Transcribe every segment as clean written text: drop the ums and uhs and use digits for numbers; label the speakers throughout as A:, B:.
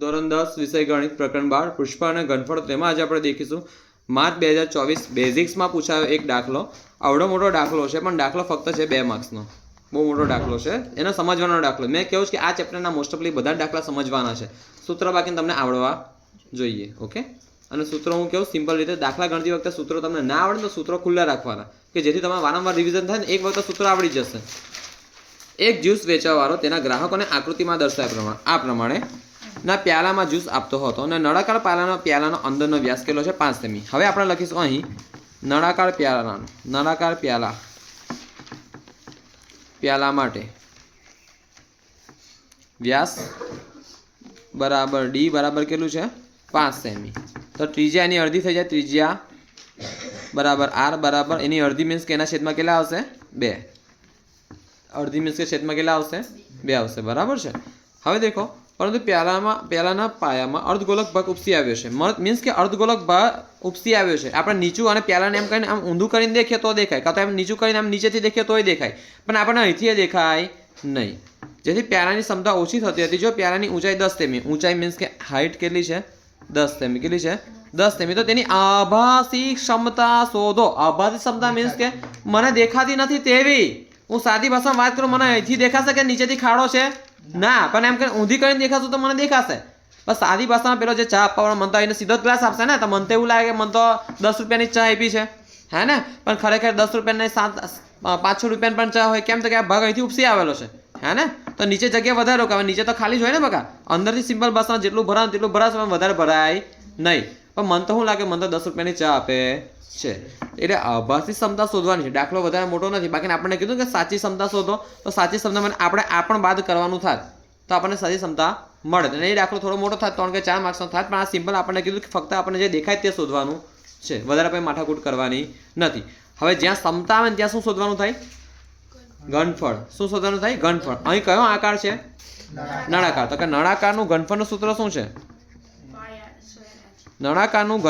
A: ધોરણ 10 વિષય ગણિત પ્રકરણ 12 પુષ્પા અને ઘનફળ. તેમાં આજે આપણે દેખીશું માર્ચ 2024 બેઝિક્સમાં પૂછાયો એક દાખલો. આવડો મોટો દાખલો છે, પણ દાખલો ફક્ત છે 2 માર્ક્સનો. બહુ મોટો દાખલો છે, એનો સમજવાનો દાખલો. મેં કહ્યું કે આ ચેપ્ટરના મોસ્ટ ઓફલી બધા દાખલા સમજવાના છે, સૂત્ર બાકી તમને આવડવા જોઈએ. ઓકે, અને સૂત્રો હું કહું સિમ્પલ રીતે. દાખલા ગણતી વખતે સૂત્રો તમને ના આવડે તો સૂત્રો ખુલ્લા રાખવાના, કે જેથી તમારે વારંવાર રિવિઝન થાય ને એક વખત સૂત્ર આવડી જશે. એક જ્યુસ વેચવાવાળો તેના ગ્રાહકોને આકૃતિમાં દર્શાવ્યા આ પ્રમાણે ના પ્યાલામાં જ્યુસ આપતો હતો અને નળાકાર પ્યાલાનો અંદરનો વ્યાસ કેટલો છે? 5 સેમી. હવે આપણે લખીશું અહીં નળાકાર પ્યાલા માટે વ્યાસ બરાબર ડી બરાબર કેટલું છે? 5 સેમી. તો ત્રિજ્યા એની અડધી થઈ જાય. ત્રિજ્યા બરાબર આર બરાબર એની અડધી મીન્સ કે એના છેદમાં કેટલા આવશે? 2. અડધી મીન્સ કે છેદમાં કેટલા આવશે? 2 આવશે. બરાબર છે. હવે દેખો, પરંતુ પ્યાલાના પાયામાં અર્ધગોલક ભાગ ઉપસી આવ્યો છે. મીન્સ કે અર્ધગોલક ભાગ ઉપસી આવ્યો છે. આપણે નીચું અને પ્યાલાને એમ કહીને આમ ઊંધું કરીને દેખીએ તો દેખાય, કાં તો એમ નીચું કરીને આમ નીચેથી દેખીએ તોય દેખાય, પણ આપણને અહીંથી દેખાય નહીં. જેથી પ્યાલાની ક્ષમતા ઓછી થતી હતી. જો પ્યાલાની ઊંચાઈ 10 સેમી, ઊંચાઈ મીન્સ કે હાઇટ કેટલી છે? 10 સેમી. કેટલી છે? 10 સેમી. તો તેની આભાસી ક્ષમતા શોધો. આભાસી ક્ષમતા મીન્સ કે મને દેખાતી નથી તેવી. હું સાદી ભાષામાં વાત કરું, મને અહીંથી દેખાશે કે નીચેથી ખાડો છે? ના, પણ એમ કે ઊંધી કરીને દેખાશું તો મને દેખાશે. બસ સાદી ભાષામાં પેલો જે ચા આપવાવાળો મન તો એને સીધો જ ગ્લાસ આપશે ને, તો મને તો એવું લાગે કે મને તો 10 રૂપિયાની ચા આપી છે, હે ને? પણ ખરેખર 10 રૂપિયાની 5-6 રૂપિયાની પણ ચા હોય. કેમ? તો કે આ ભાગ અહીંથી ઉપસી આવેલો છે, હે ને? તો નીચે જગ્યા વધારે રોકાવે. નીચે તો ખાલી જ હોય ને બકા. અંદરથી સિમ્પલ ભાષામાં જેટલું ભરાય તેટલું ભરાશે, પણ વધારે ભરાય નહીં. પણ મને તો શું લાગે, મને તો 10 રૂપિયાની ચા આપે છે. એટલે આભાસી ક્ષમતા શોધવાની છે. દાખલો વધારે મોટો નથી. બાકી આપણને કીધું કે સાચી ક્ષમતા શોધો, તો સાચી ક્ષમતા આપણે આ પણ બાદ કરવાનું થાય તો આપણને સાચી ક્ષમતા મળે. અને એ દાખલો થોડો મોટો થાય 3 કે 4 માર્ક્સનો થાય, પણ આ સિમ્પલ આપણને કીધું કે ફક્ત આપણને જે દેખાય તે શોધવાનું છે, વધારે પછી માથાકૂટ કરવાની નથી. હવે જ્યાં ક્ષમતા આવે ને ત્યાં શું શોધવાનું થાય? ઘનફળ. શું શોધવાનું થાય? ઘનફળ. અહીં કયો આકાર છે? નળાકાર. તો કે નળાકારનું ઘનફળનું સૂત્ર શું છે? નળાકારનું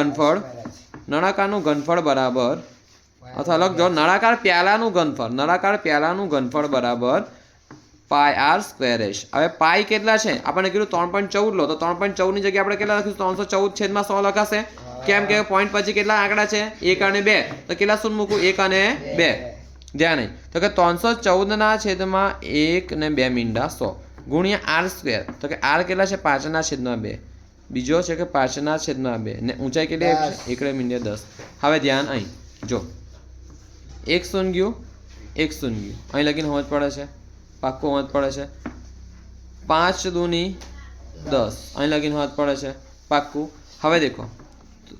A: ઘનફળ બરાબર, અથવા લખજો નળાકાર પ્યાલાનું ઘનફળ બરાબર પાય આર સ્ક્વેર એચ. હવે પાય કેટલા છે? આપણને કીધું 3.14 લો, તો 3.14 ની જગ્યાએ આપણે કેટલા લખીશું? 314/100 લખાશે. કેમ કે પોઈન્ટ પછી કેટલા આંકડા છે? 1 અને 2. તો કેટલા શૂન્ય મૂકું? 1 અને 2. ધ્યાન નહીં. તો કે 314/1 ને 2 મીંડા 100 ગુણ્યા આર સ્ક્વેર. તો કે આર કેટલા છે? 5/2. બીજો છે કે 5/2 ને ઊંચાઈ કેટલી છે? 1 10. હવે ધ્યાન અહીં જો, 1 શૂન્ય ગયું, 1 શૂન્ય ગયું. અહીં લગીને સમજ પડે છે? પાક્કો સમજ પડે છે? 5 દૂની 10. અહીં લગીને સમજ પડે છે? પાક્કું. હવે દેખો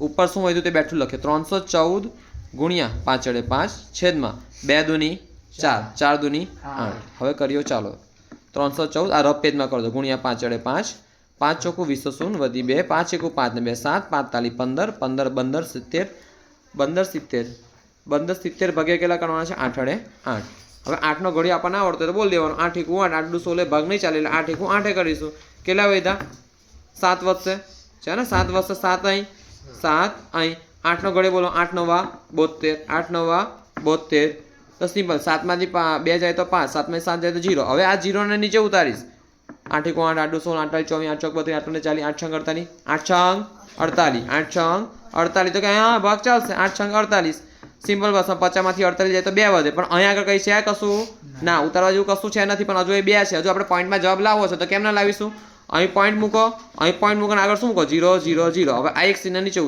A: ઉપર શું હોય તે બેઠું લખે. 314 ગુણ્યા 5/5 છેદમાં 2 દૂની 4, 4 દૂની 8. હવે કર્યો ચાલો 314 આ રફ પેજમાં કરો તો ગુણ્યા 5/5. 5 ચોખ્ખું 20 શૂન્ય વધી 2, 5 એકુ 5 ને 2 7, 5 તાલી 15, 15 15 70, 70 ભાગ્યા કેટલા કરવાના છે? 8/8. હવે 8નો ઘડી આપણને આવડતો તો બોલ દેવાનો. 8 એકુ 8, 8 16 ભાગ નહીં ચાલે એટલે 8 એકુ 8 કરીશું. કેટલા વધ્યા? 7 વધશે છે ને? 7 વધશે. 7 અહીં, 7 અહીં. 8નો ઘડી બોલો. 8 9 72, 8 9 72. તો સિમ્પલ 7માંથી 2 જાય તો 5, 7માંથી 7 જાય તો 0. હવે આ 0 ને નીચે ઉતારીશ. 8 એકુ 8, 8 16, 8 24, 8 32, 8 40, 8 6 48, 8 6 48. તો કે અહીંયા ભાગ ચાલશે. 8 6 48. સિમ્પલ ભાષામાં 50માંથી 48 જાય તો 2 વધે. પણ અહીંયા આગળ કઈ છે કશું? ના, ઉતારવા જેવું કશું છે નથી. પણ હજુ એ 2 છે. હજુ આપણે પોઈન્ટમાં જવાબ લાવવો છે તો કેમ ના લાવીશું? અહીં પોઈન્ટ મૂકો, અહીં પોઈન્ટ મૂકો, આગળ શું મૂકો? 0 0 0. હવે આ એક શૂન્ય નીચે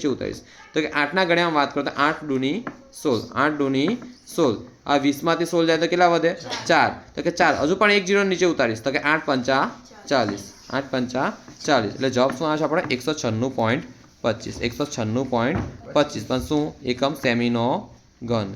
A: ઉતારીશ, તો કે 8ના ગણ્યામાં વાત કરો તો 8 દૂની 16, 8 દૂની 16. આ 20માંથી 16 જાય તો કેટલા વધે? 4. તો કે 4. હજુ પણ 1 0 નીચે ઉતારીશ તો કે 8 5 40, 8 5 40. એટલે જવાબ શું આવે છે આપણે? 196.25. 196.25. પણ શું એકમ? સેમીનો ઘન.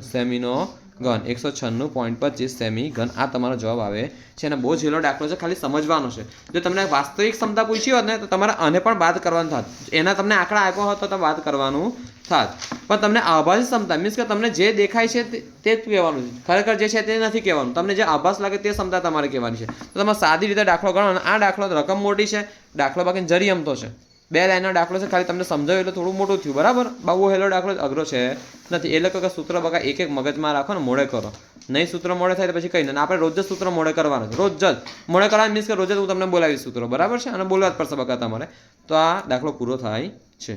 A: 196.25 સેમી ઘન. આ તમારો જવાબ આવે છે. અને બહુ ઝીલો દાખલો છે, ખાલી સમજવાનો છે. જો તમને વાસ્તવિક ક્ષમતા પૂછી હોત ને તો તમારે આને પણ બાદ કરવાનું થાત. એના તમને આંકડા આપ્યો હોત તો બાદ કરવાનું થાત. પણ તમને આભાસી ક્ષમતા મીન્સ કે તમને જે દેખાય છે તે જ કહેવાનું છે. ખરેખર જે છે તે નથી કહેવાનું. તમને જે આભાસ લાગે તે ક્ષમતા તમારે કહેવાની છે. તો તમે સાદી રીતે દાખલો ગણો. અને આ દાખલો રકમ મોટી છે, દાખલો બાકી જરી અમતો છે. 2 લાઈનનો દાખલો છે, ખાલી તમને સમજાવ્યું એટલે થોડું મોટું થયું, બરાબર. બહુ હેલો દાખલો અઘરો છે નથી. એટલે કે સૂત્ર બકા એક મગજમાં રાખો ને મોડે કરો. નહીં સૂત્ર મોડે થાય તો પછી કંઈ નહીં. આપણે રોજ જ સૂત્ર મોડે કરવાનું છે, રોજ જ મોડે કરવાનું મીન્સ કે રોજ જ હું તમને બોલાવીશ સૂત્રો, બરાબર છે. અને બોલવા જ પડશે બકા તમારે. તો આ દાખલો પૂરો થાય છે.